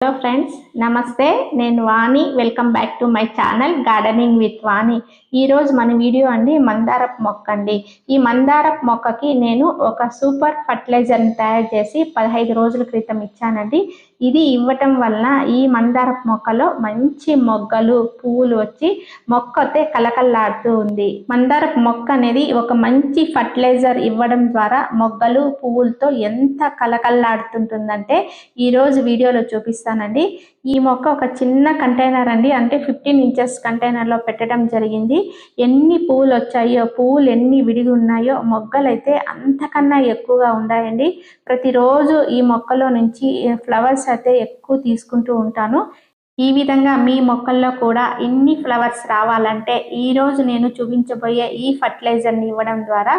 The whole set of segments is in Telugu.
హలో ఫ్రెండ్స్, నమస్తే. నేను Vani. Welcome back to my channel gardening with Vani. ఈరోజు మన వీడియో అండి మందారపు మొక్క అండి. ఈ మందారపు మొక్కకి నేను ఒక సూపర్ ఫర్టిలైజర్ని తయారు చేసి 15 రోజుల క్రితం ఇచ్చానండి. ఇది ఇవ్వటం వలన ఈ మందారపు మొక్కలో మంచి మొగ్గలు పువ్వులు వచ్చి మొక్క అయితే కలకల్లాడుతూ ఉంది. మందారపు మొక్క అనేది ఒక మంచి ఫర్టిలైజర్ ఇవ్వడం ద్వారా మొగ్గలు పువ్వులతో ఎంత కలకల్లాడుతుంటుందంటే ఈరోజు వీడియోలో చూపిస్తానండి. ఈ మొక్క ఒక చిన్న కంటైనర్ అండి, అంటే 15 ఇంచెస్ కంటైనర్లో పెట్టడం జరిగింది. ఎన్ని పువ్వులు వచ్చాయో, పువ్వులు ఎన్ని విడిగి ఉన్నాయో, మొగ్గలు అయితే అంతకన్నా ఎక్కువగా ఉన్నాయండి. ప్రతిరోజు ఈ మొక్కలో నుంచి ఫ్లవర్స్ అయితే ఎక్కువ తీసుకుంటూ ఉంటాను. ఈ విధంగా మీ మొక్కల్లో కూడా ఇన్ని ఫ్లవర్స్ రావాలంటే ఈరోజు నేను చూపించబోయే ఈ ఫర్టిలైజర్ని ఇవ్వడం ద్వారా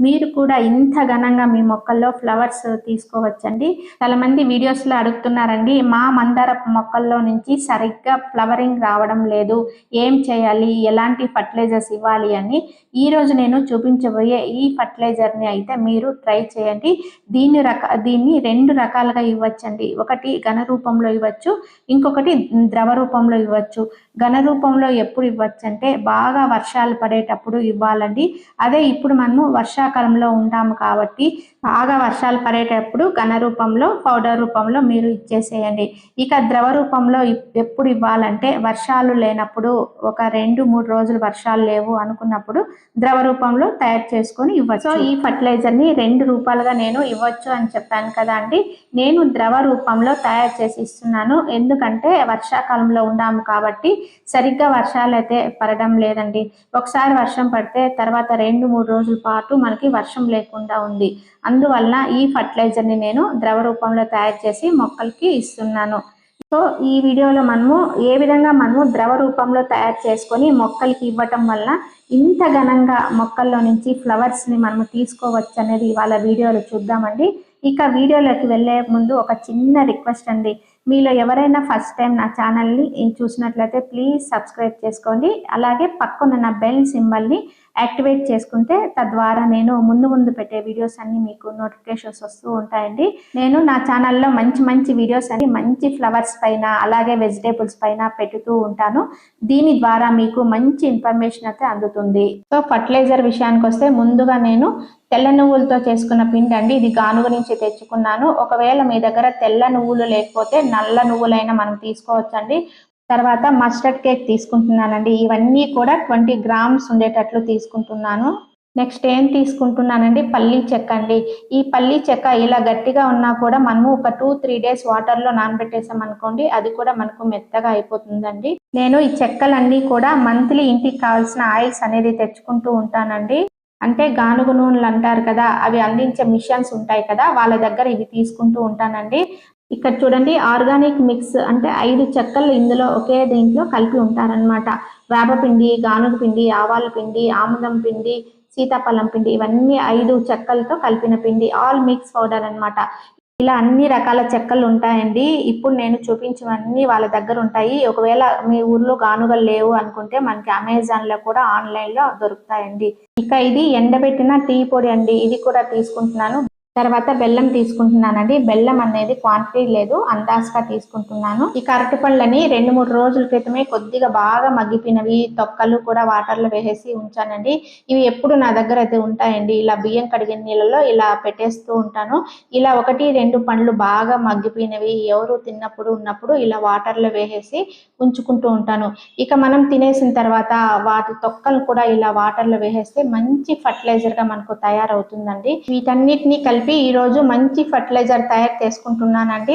మీరు కూడా ఇంత ఘనంగా మీ మొక్కల్లో ఫ్లవర్స్ తీసుకోవచ్చండి. చాలా మంది వీడియోస్లో అడుగుతున్నారండి, మా మందారపు మొక్కల్లో నుంచి సరిగ్గా ఫ్లవరింగ్ రావడం లేదు, ఏం చేయాలి, ఎలాంటి ఫర్టిలైజర్స్ ఇవ్వాలి అని. ఈరోజు నేను చూపించబోయే ఈ ఫర్టిలైజర్ని అయితే మీరు ట్రై చేయండి. దీన్ని 2 రకాలుగా ఇవ్వచ్చండి. ఒకటి ఘన రూపంలో ఇవ్వచ్చు, ఇంకొకటి ద్రవ రూపంలో ఇవ్వచ్చు. ఘన రూపంలో ఎప్పుడు ఇవ్వచ్చు అంటే బాగా వర్షాలు పడేటప్పుడు ఇవ్వాలండి. అదే ఇప్పుడు మనము వర్షాకాలంలో ఉంటాము కాబట్టి బాగా వర్షాలు పడేటప్పుడు ఘన రూపంలో పౌడర్ రూపంలో మీరు ఇచ్చేసేయండి. ఇక ద్రవ రూపంలో ఎప్పుడు ఇవ్వాలంటే వర్షాలు లేనప్పుడు, ఒక 2-3 రోజులు వర్షాలు లేవు అనుకున్నప్పుడు ద్రవ రూపంలో తయారు చేసుకొని ఇవ్వచ్చు. సో ఈ ఫర్టిలైజర్ని 2 రూపాలుగా నేను ఇవ్వచ్చు అని చెప్పాను కదా అండి. నేను ద్రవ రూపంలో తయారు చేసి ఇస్తున్నాను. ఎందుకంటే వర్షాకాలంలో ఉన్నాము కాబట్టి సరిగ్గా వర్షాలు అయితే పడడం లేదండి. ఒకసారి వర్షం పడితే తర్వాత 2-3 రోజుల పాటు మనకి వర్షం లేకుండా ఉంది. అందువలన ఈ ఫర్టిలైజర్ని నేను ద్రవ రూపంలో తయారు చేసి మొక్కలకి ఇస్తున్నాను. సో ఈ వీడియోలో ఏ విధంగా మనము ద్రవ రూపంలో తయారు చేసుకొని మొక్కలకి ఇవ్వటం వల్ల ఇంత ఘనంగా మొక్కల్లో నుంచి ఫ్లవర్స్ని మనము తీసుకోవచ్చు అనేది ఇవాళ వీడియోలో చూద్దామండి. ఇక వీడియోలోకి వెళ్ళే ముందు ఒక చిన్న రిక్వెస్ట్ అండి. మీలో ఎవరైనా ఫస్ట్ టైం నా ఛానల్ని చూసినట్లయితే ప్లీజ్ సబ్స్క్రైబ్ చేసుకోండి. అలాగే పక్కన బెల్ సింబల్ని యాక్టివేట్ చేసుకుంటే తద్వారా నేను ముందు పెట్టే వీడియోస్ అన్ని మీకు నోటిఫికేషన్స్ వస్తూ ఉంటాయండి. నేను నా ఛానల్లో మంచి వీడియోస్ అన్ని మంచి ఫ్లవర్స్ పైన అలాగే వెజిటేబుల్స్ పైన పెట్టుతూ ఉంటాను. దీని ద్వారా మీకు మంచి ఇన్ఫర్మేషన్ అయితే అందుతుంది. సో ఫర్టిలైజర్ విషయానికి వస్తే ముందుగా నేను తెల్ల నువ్వులతో చేసుకున్న పిండి అండి. ఇది గానుగ నుంచి తెచ్చుకున్నాను. ఒకవేళ మీ దగ్గర తెల్ల నువ్వులు లేకపోతే నల్ల నువ్వులైనా మనం తీసుకోవచ్చండి. తర్వాత మస్టర్డ్ కేక్ తీసుకుంటున్నానండి. ఇవన్నీ కూడా 20 గ్రామ్స్ ఉండేటట్లు తీసుకుంటున్నాను. నెక్స్ట్ ఏం తీసుకుంటున్నానండి, పల్లీ చెక్క అండి. ఈ పల్లీ చెక్క ఇలా గట్టిగా ఉన్నా కూడా మనము ఒక 2-3 డేస్ వాటర్లో నానబెట్టేసాం అనుకోండి, అది కూడా మనకు మెత్తగా అయిపోతుందండి. నేను ఈ చెక్కలన్నీ కూడా మంత్లీ ఇంటికి కావాల్సిన ఆయిల్స్ అనేది తెచ్చుకుంటూ ఉంటానండి. అంటే గానుగ నూనెలు అంటారు కదా, అవి అందించే మిషన్స్ ఉంటాయి కదా, వాళ్ళ దగ్గర ఇవి తీసుకుంటూ ఉంటానండి. ఇక్కడ చూడండి, ఆర్గానిక్ మిక్స్ అంటే 5 చెక్కలు ఇందులో ఒకే దీంట్లో కలిపి ఉంటారనమాట. వేపపిండి, గానుగ పిండి, ఆవాల పిండి, ఆముదం పిండి, సీతాఫలం పిండి, ఇవన్నీ 5 చెక్కలతో కలిపిన పిండి, ఆల్ మిక్స్ పౌడర్ అనమాట. ఇలా అన్ని రకాల చెక్కలు ఉంటాయండి. ఇప్పుడు నేను చూపించినవన్నీ వాళ్ళ దగ్గర ఉంటాయి. ఒకవేళ మీ ఊర్లో గానుగలు లేవు అనుకుంటే మనకి అమెజాన్లో కూడా ఆన్లైన్లో దొరుకుతాయండి. ఇక ఇది ఎండబెట్టిన టీ పొడి అండి, ఇది కూడా తీసుకుంటున్నాను. తర్వాత బెల్లం తీసుకుంటున్నానండి. బెల్లం అనేది క్వాంటిటీ లేదు, అందాజుగా తీసుకుంటున్నాను. ఈ అరటిపళ్ళని 2-3 రోజుల క్రితమే కొద్దిగా బాగా మగ్గిపోయినవి తొక్కలు కూడా వాటర్లో వేసేసి ఉంచానండి. ఇవి ఎప్పుడు నా దగ్గర అయితే ఉంటాయండి. ఇలా బియ్యం కడిగిన నీళ్ళలో ఇలా పెట్టేస్తూ ఉంటాను. ఇలా 1-2 పండ్లు బాగా మగ్గిపోయినవి ఎవరు తిన్నప్పుడు ఉన్నప్పుడు ఇలా వాటర్లో వేసేసి ఉంచుకుంటూ ఉంటాను. ఇక మనం తినేసిన తర్వాత వాటి తొక్కలు కూడా ఇలా వాటర్లో వేసేస్తే మంచి ఫర్టిలైజర్గా మనకు తయారవుతుందండి. వీటన్నిటిని కలిపి ఈరోజు మంచి ఫర్టిలైజర్ తయారు చేసుకుంటున్నానండి.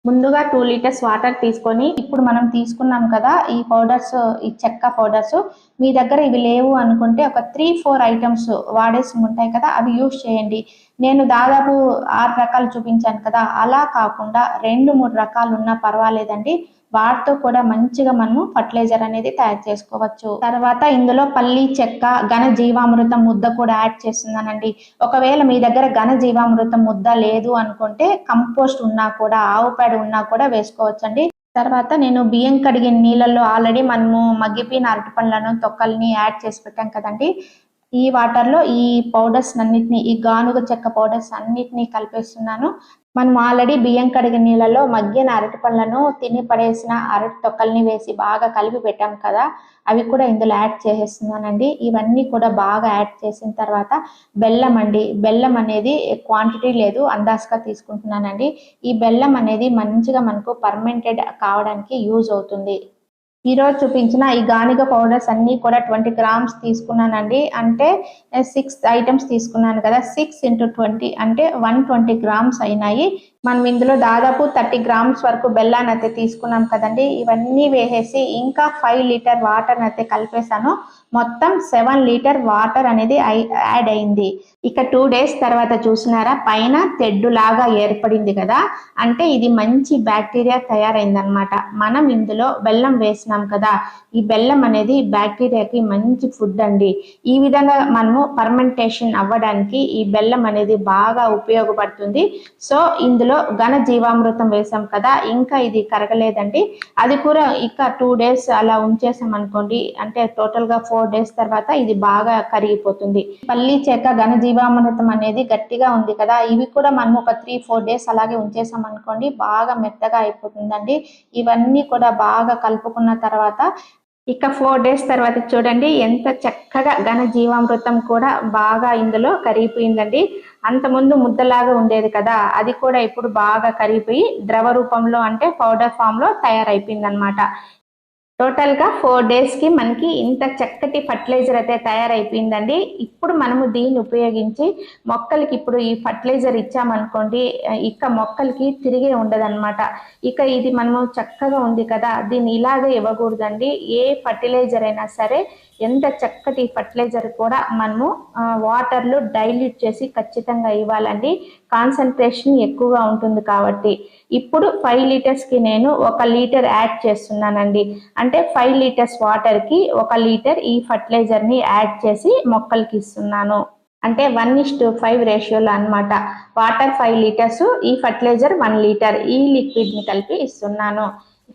ముందుగా 2 లీటర్స్ వాటర్ తీసుకొని, ఇప్పుడు మనం తీసుకున్నాం కదా ఈ పౌడర్స్, ఈ చెక్క పౌడర్స్, మీ దగ్గర ఇవి లేవు అనుకుంటే ఒక 3-4 ఐటమ్స్ వాడేసి ఉంటాయి కదా, అవి యూజ్ చేయండి. నేను దాదాపు 6 రకాలు చూపించాను కదా, అలా కాకుండా 2-3 రకాలు ఉన్నా పర్వాలేదండి. వాటితో కూడా మంచిగా మనము ఫర్టిలైజర్ అనేది తయారు చేసుకోవచ్చు. తర్వాత ఇందులో పల్లి చెక్క, ఘన జీవామృతం ముద్ద కూడా యాడ్ చేస్తున్నానండి. ఒకవేళ మీ దగ్గర ఘన జీవామృతం ముద్ద లేదు అనుకుంటే కంపోస్ట్ ఉన్నా కూడా, ఆవు పేడ ఉన్నా కూడా వేసుకోవచ్చండి. తర్వాత నేను బియ్యం కడిగిన నీళ్ళల్లో ఆల్రెడీ మనము మగ్గిపోయిన అరటిపండ్లను తొక్కల్ని యాడ్ చేసి పెట్టాం కదండి, ఈ వాటర్లో ఈ పౌడర్స్ అన్నిటిని, ఈ గానుగ చెక్క పౌడర్స్ అన్నిటినీ కలిపేస్తున్నాను. మనం ఆల్రెడీ బియ్యం కడిగిన నీళ్ళలో మగ్గిన అరటి పళ్ళను తిని పడేసిన అరటి తొక్కల్ని వేసి బాగా కలిపి పెట్టాం కదా, అవి కూడా ఇందులో యాడ్ చేసేస్తున్నానండి. ఇవన్నీ కూడా బాగా యాడ్ చేసిన తర్వాత బెల్లం అండి, బెల్లం అనేది క్వాంటిటీ లేదు, అందాజుగా తీసుకుంటున్నానండి. ఈ బెల్లం అనేది మంచిగా మనకు పర్మెంటెడ్ కావడానికి యూజ్ అవుతుంది. ఈరోజు చూపించిన ఈ గానిగ పౌడర్స్ అన్నీ కూడా 20 గ్రామ్స్ తీసుకున్నానండి. అంటే 6 ఐటమ్స్ తీసుకున్నాను కదా, 6 × 20 అంటే 120 గ్రామ్స్ అయినాయి. మనం ఇందులో దాదాపు 30 గ్రామ్స్ వరకు బెల్లాన్ని అయితే తీసుకున్నాం కదండి. ఇవన్నీ వేసేసి ఇంకా 5 లీటర్ వాటర్ అయితే కలిపేశాను. మొత్తం 7 లీటర్ వాటర్ అనేది యాడ్ అయింది. ఇక 2 డేస్ తర్వాత చూసినారా, పైన తెడ్డులాగా ఏర్పడింది కదా, అంటే ఇది మంచి బ్యాక్టీరియా తయారైందనమాట. మనం ఇందులో బెల్లం వేసినాం కదా, ఈ బెల్లం అనేది బ్యాక్టీరియాకి మంచి ఫుడ్ అండి. ఈ విధంగా మనము ఫర్మెంటేషన్ అవ్వడానికి ఈ బెల్లం అనేది బాగా ఉపయోగపడుతుంది. సో ఇందులో ఘన జీవామృతం వేసాం కదా, ఇంకా ఇది కరగలేదండి. అది కూడా ఇక 2 డేస్ అలా ఉంచేసాం అనుకోండి, అంటే టోటల్ గా 4 డేస్ తర్వాత ఇది బాగా కరిగిపోతుంది. పల్లి చెక్క ఘన జీవామృతం అనేది గట్టిగా ఉంది కదా, ఇవి కూడా మనం ఒక 3-4 డేస్ అలాగే ఉంచేసాం అనుకోండి, బాగా మెత్తగా అయిపోతుందండి. ఇవన్నీ కూడా బాగా కలుపుకున్న తర్వాత ఇక 4 డేస్ తర్వాత చూడండి ఎంత చక్కగా ఘన జీవామృతం కూడా బాగా ఇందులో కరిగిపోయిందండి. అంతకుముందు ముద్దలాగా ఉండేది కదా, అది కూడా ఇప్పుడు బాగా కరిగిపోయి ద్రవ రూపంలో అంటే పౌడర్ ఫామ్ లో తయారైపోయింది అనమాట. టోటల్ గా 4 డేస్ కి మనకి ఇంత చక్కటి ఫర్టిలైజర్ అయితే తయారైపోయిందండి. ఇప్పుడు మనము దీన్ని ఉపయోగించి మొక్కలకి ఇప్పుడు ఈ ఫర్టిలైజర్ ఇచ్చామనుకోండి, ఇక మొక్కలకి తిరిగే ఉండదన్నమాట. ఇక ఇది మనము చక్కగా ఉంది కదా, దీన్ని ఇలాగే ఇవ్వకూడదండి. ఏ ఫర్టిలైజర్ అయినా సరే, ఎంత చక్కటి ఫర్టిలైజర్ కూడా మనము వాటర్లో డైల్యూట్ చేసి ఖచ్చితంగా ఇవ్వాలండి. కాన్సన్ట్రేషన్ ఎక్కువగా ఉంటుంది కాబట్టి. ఇప్పుడు 5 లీటర్స్ కి నేను 1 లీటర్ యాడ్ చేస్తున్నానండి. అంటే 5 లీటర్స్ వాటర్ కి 1 లీటర్ ఈ ఫర్టిలైజర్ ని యాడ్ చేసి మొక్కలకి ఇస్తున్నాను. అంటే 1:5 రేషియోలో అన్నమాట. వాటర్ 5 లీటర్స్, ఈ ఫర్టిలైజర్ 1 లీటర్, ఈ లిక్విడ్ ని కలిపి ఇస్తున్నాను.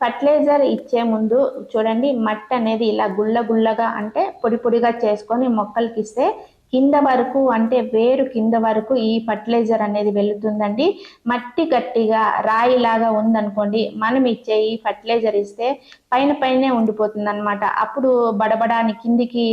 ఫర్టిలైజర్ ఇచ్చే ముందు చూడండి, మట్టి అనేది ఇలా గుళ్ళ గుళ్ళగా అంటే పొడి పొడిగా చేసుకొని మొక్కలకి ఇస్తే కింద వరకు అంటే వేరు కింద వరకు ఈ ఫర్టిలైజర్ అనేది వెళుతుందండి. మట్టి గట్టిగా రాయిలాగా ఉందనుకోండి, మనం ఇచ్చే ఈ ఫర్టిలైజర్ ఇస్తే పైన పైనే ఉండిపోతుంది అనమాట. అప్పుడు బడబడాని కిందికి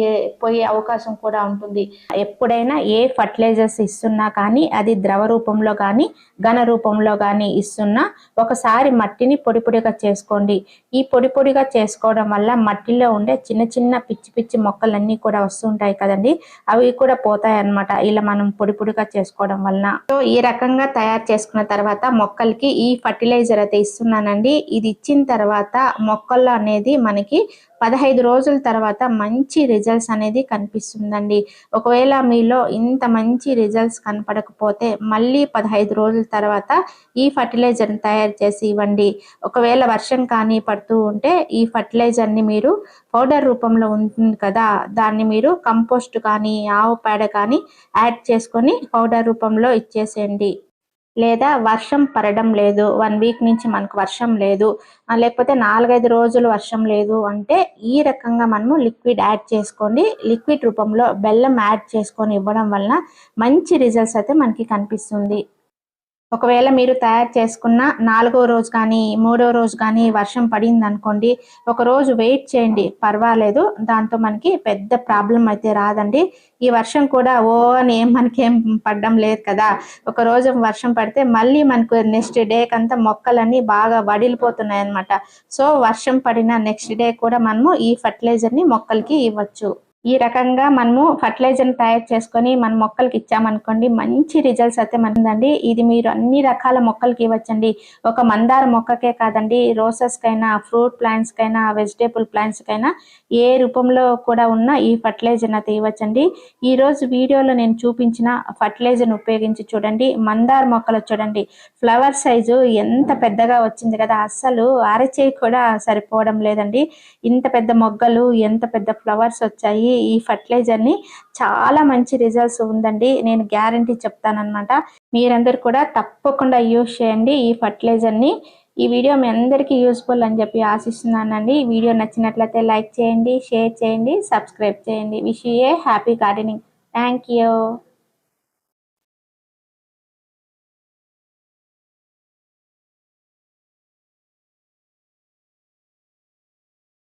పోయే అవకాశం కూడా ఉంటుంది. ఎప్పుడైనా ఏ ఫర్టిలైజర్స్ ఇస్తున్నా కానీ అది ద్రవ రూపంలో కానీ ఘన రూపంలో కానీ ఇస్తున్నా ఒకసారి మట్టిని పొడి పొడిగా చేసుకోండి. ఈ పొడి పొడిగా చేసుకోవడం వల్ల మట్టిలో ఉండే చిన్న చిన్న పిచ్చి పిచ్చి మొక్కలన్నీ కూడా వస్తుంటాయి కదండి, అవి కూడా పోతాయి అన్నమాట, ఇలా మనం పొడి పొడిగా చేసుకోవడం వలన. సో ఈ రకంగా తయారు చేసుకున్న తర్వాత మొక్కలకి ఈ ఫర్టిలైజర్ అయితే ఇస్తున్నానండి. ఇది ఇచ్చిన తర్వాత మొక్కల్లో అనేది మనకి 15 రోజుల తర్వాత మంచి రిజల్ట్స్ అనేది కనిపిస్తుందండి. ఒకవేళ మీలో ఇంత మంచి రిజల్ట్స్ కనపడకపోతే మళ్ళీ 15 రోజుల తర్వాత ఈ ఫర్టిలైజర్ని తయారు చేసి ఇవ్వండి. ఒకవేళ వర్షం కానీ పడుతూ ఉంటే ఈ ఫర్టిలైజర్ని మీరు పౌడర్ రూపంలో ఉంటుంది కదా, దాన్ని మీరు కంపోస్ట్ కానీ ఆవు పేడ కానీ యాడ్ చేసుకొని పౌడర్ రూపంలో ఇచ్చేసేయండి. లేదా వర్షం పడడం లేదు, 1 వీక్ నుంచి మనకు వర్షం లేదు, లేకపోతే 4-5 రోజులు వర్షం లేదు అంటే ఈ రకంగా మనము లిక్విడ్ యాడ్ చేసుకోండి. లిక్విడ్ రూపంలో బెల్లం యాడ్ చేసుకొని ఇవ్వడం వలన మంచి రిజల్ట్స్ అయితే మనకి కనిపిస్తుంది. ఒకవేళ మీరు తయారు చేసుకున్న 4వ రోజు కానీ 3వ రోజు కానీ వర్షం పడింది అనుకోండి, ఒక రోజు వెయిట్ చేయండి, పర్వాలేదు, దాంతో మనకి పెద్ద ప్రాబ్లం అయితే రాదండి. ఈ వర్షం కూడా అని మనకేం పడడం లేదు కదా, ఒక రోజు వర్షం పడితే మళ్ళీ మనకు నెక్స్ట్ డే కంతా మొక్కలన్నీ బాగా వడిలిపోతున్నాయి అన్నమాట. సో వర్షం పడిన నెక్స్ట్ డే కూడా మనము ఈ ఫర్టిలైజర్ని మొక్కలకి ఇవ్వచ్చు. ఈ రకంగా మనము ఫర్టిలైజర్ని తయారు చేసుకొని మన మొక్కలకి ఇచ్చామనుకోండి, మంచి రిజల్ట్స్ అయితే మనదండి. ఇది మీరు అన్ని రకాల మొక్కలకి ఇవ్వచ్చండి. ఒక మందార మొక్కకే కాదండి, రోసెస్కైనా, ఫ్రూట్ ప్లాంట్స్కైనా, వెజిటేబుల్ ప్లాంట్స్కైనా ఏ రూపంలో కూడా ఉన్న ఈ ఫర్టిలైజర్ని అయితే ఇవ్వచ్చండి. ఈరోజు వీడియోలో నేను చూపించిన ఫర్టిలైజర్ని ఉపయోగించి చూడండి, మందార మొక్కలు చూడండి, ఫ్లవర్ సైజు ఎంత పెద్దగా వచ్చింది కదా, అస్సలు అరచేయి కూడా సరిపోవడం లేదండి. ఇంత పెద్ద మొగ్గలు, ఎంత పెద్ద ఫ్లవర్స్ వచ్చాయి. ఈ ఫర్టిలైజర్ని చాలా మంచి రిజల్ట్స్ ఉందండి, నేను గ్యారంటీ చెప్తానన్నమాట. మీరందరూ కూడా తప్పకుండా యూజ్ చేయండి ఈ ఫర్టిలైజర్ని. ఈ వీడియో మీ అందరికీ యూస్ఫుల్ అని చెప్పి ఆశిస్తున్నానండి. ఈ వీడియో నచ్చినట్లయితే లైక్ చేయండి, షేర్ చేయండి, సబ్స్క్రైబ్ చేయండి. Wish you A happy gardening. Thank you.